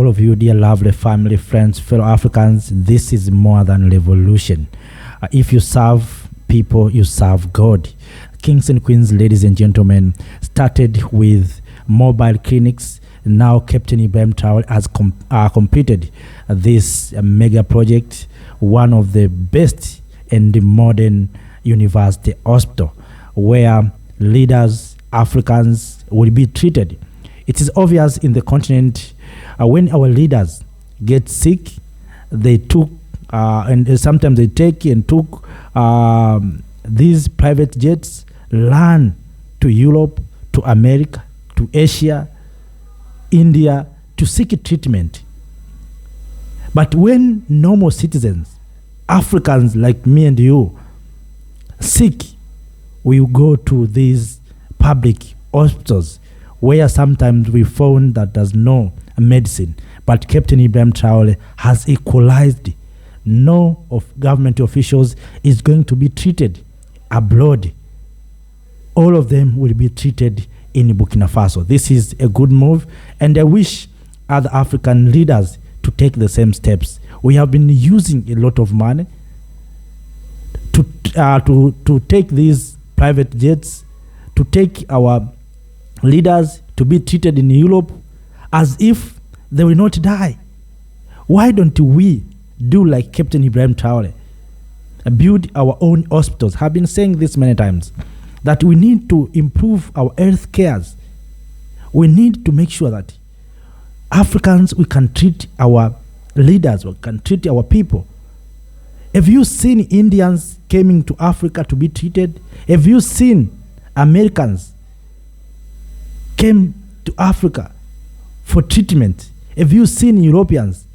All of you, dear lovely family, friends, fellow Africans, this is more than revolution. If you serve people, you serve God. Kings and queens, ladies and gentlemen, started with mobile clinics. Now Captain Ibrahim Traoré has completed this mega project, one of the best in the modern university hospital, where leaders, Africans, will be treated. It is obvious in the continent, when our leaders get sick, they took, and sometimes they take and took these private jets, land to Europe, to America, to Asia, India, to seek treatment. But when normal citizens, Africans like me and you, sick, we go to these public hospitals where sometimes we found that there's no medicine. But Captain Ibrahim Traoré has equalized. No of government officials is going to be treated abroad. All of them will be treated in Burkina Faso. This is a good move, and I wish other African leaders to take the same steps. We have been using a lot of money to take these private jets, to take our leaders to be treated in Europe as if they will not die. Why don't we do like Captain Ibrahim Traoré, build our own hospitals? I've been saying this many times, that we need to improve our health cares. We need to make sure that Africans, we can treat our leaders, we can treat our people. Have you seen Indians coming to Africa to be treated? Have you seen Americans came to Africa for treatment? Have you seen Europeans,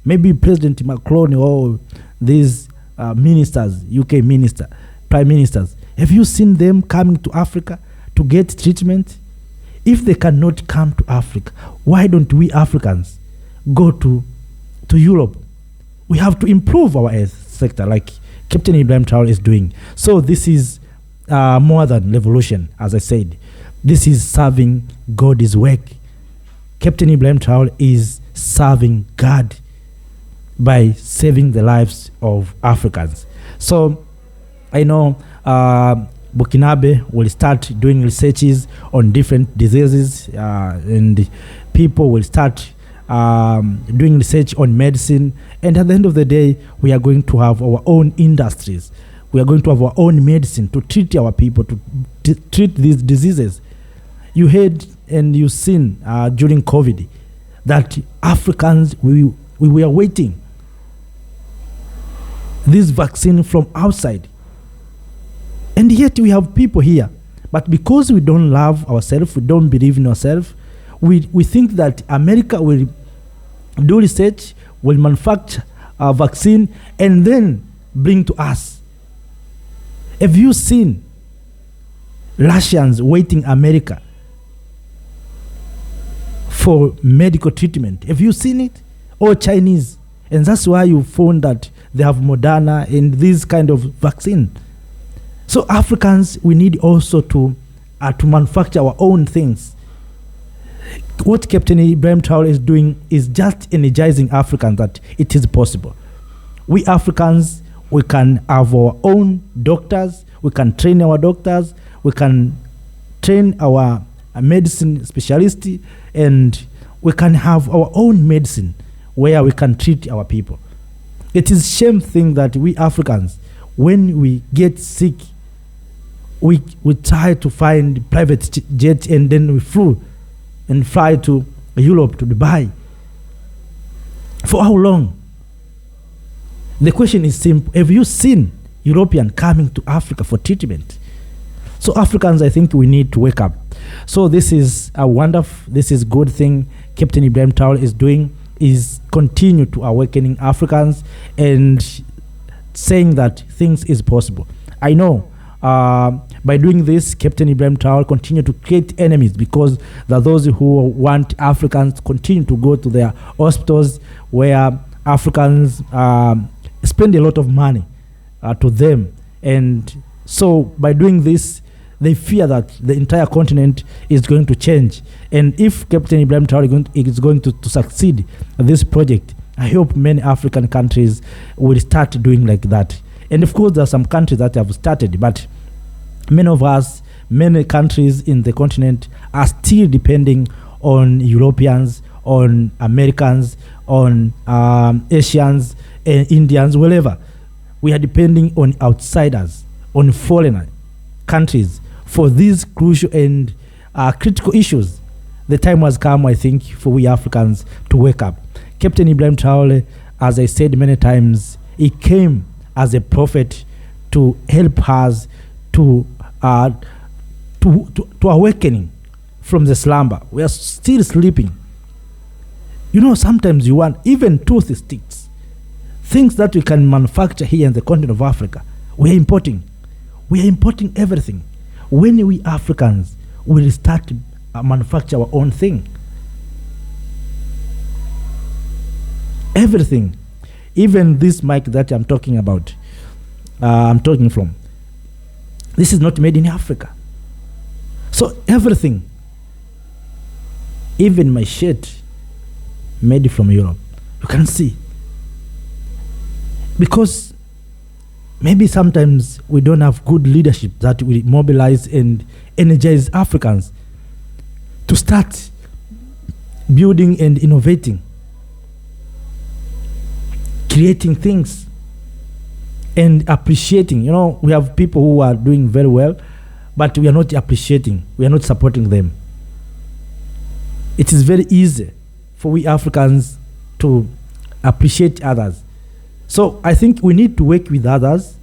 maybe President Macron or these ministers, UK minister, prime ministers, have you seen them coming to Africa to get treatment? If they cannot come to Africa, why don't we Africans go to Europe? We have to improve our health sector like Captain Ibrahim Traoré is doing. So this is more than revolution, as I said. This is serving God's work. Captain Ibrahim Traoré is serving God by saving the lives of Africans. So I know Burkinabe will start doing researches on different diseases, and people will start doing research on medicine. And at the end of the day, we are going to have our own industries. We are going to have our own medicine to treat our people, to treat these diseases. You heard and you've seen during COVID that Africans, we were waiting this vaccine from outside. And yet we have people here. But because we don't love ourselves, we don't believe in ourselves, we think that America will do research, will manufacture a vaccine, and then bring to us. Have you seen Russians waiting America for medical treatment? Have you seen it? Or Chinese? And that's why you found that they have Moderna and this kind of vaccine. So Africans, we need also to manufacture our own things. What Captain Ibrahim Traoré is doing is just energizing Africans that it is possible. We Africans, we can have our own doctors, we can train our doctors, we can train our medicine specialists, and we can have our own medicine where we can treat our people. It is a shame thing that we Africans, when we get sick, we try to find private jets, and then we flew and fly to Europe, to Dubai. For how long? The question is simple. Have you seen European coming to Africa for treatment? So Africans, I think we need to wake up. So this is a wonderful, this is good thing Captain Ibrahim Traoré is doing, is continue to awakening Africans and saying that things is possible. I know by doing this, Captain Ibrahim Traoré continue to create enemies, because there are those who want Africans to continue to go to their hospitals where Africans spend a lot of money to them. And so by doing this, They fear that the entire continent is going to change. And if Captain Ibrahim Traoré is going to succeed in this project, I hope many African countries will start doing like that. And of course, there are some countries that have started, but many of us, many countries in the continent are still depending on Europeans, on Americans, on Asians, Indians, wherever. We are depending on outsiders, on foreign countries for these crucial and critical issues. The time has come, I think, for we Africans to wake up. Captain Ibrahim Traoré, as I said many times, he came as a prophet to help us to awakening from the slumber. We are still sleeping. You know, sometimes you want even toothsticks, things that we can manufacture here in the continent of Africa. We are importing. We are importing everything. When we Africans will start to manufacture our own thing, everything, even this mic that I'm talking about, I'm talking from, this is not made in Africa. So everything, even my shirt, made from Europe. You can see. Because maybe sometimes we don't have good leadership that will mobilize and energize Africans to start building and innovating, creating things and appreciating. You know, we have people who are doing very well, but we are not appreciating, we are not supporting them. It is very easy for we Africans to appreciate others. So I think we need to work with others,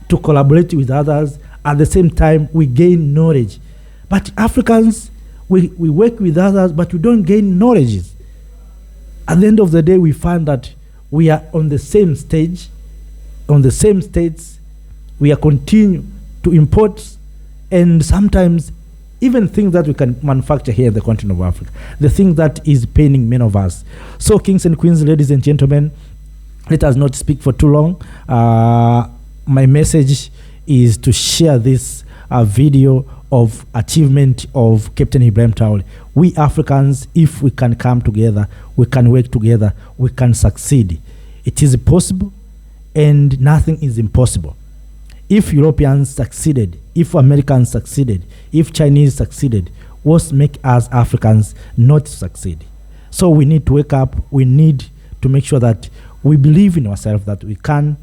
to collaborate with others. At the same time, we gain knowledge. But Africans, we work with others, but we don't gain knowledge. At the end of the day, we find that we are on the same stage, on the same states. We are continue to import, and sometimes even things that we can manufacture here in the continent of Africa, the thing that is paining many of us. So kings and queens, ladies and gentlemen, let us not speak for too long. My message is to share this video of achievement of Captain Ibrahim Traoré. We Africans, if we can come together, we can work together, we can succeed. It is possible, and nothing is impossible. If Europeans succeeded, if Americans succeeded, if Chinese succeeded, what make us Africans not succeed? So we need to wake up. We need to make sure that we believe in ourselves, that we can,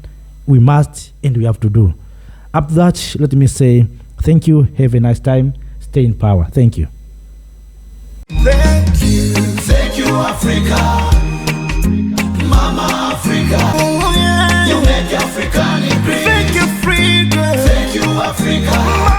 we must, and we have to do. After that, let me say thank you. Have a nice time. Stay in power. Thank you. Thank you, Africa. Mama Africa. Oh, yeah. You make African great. Thank you, freedom. Thank you, Africa.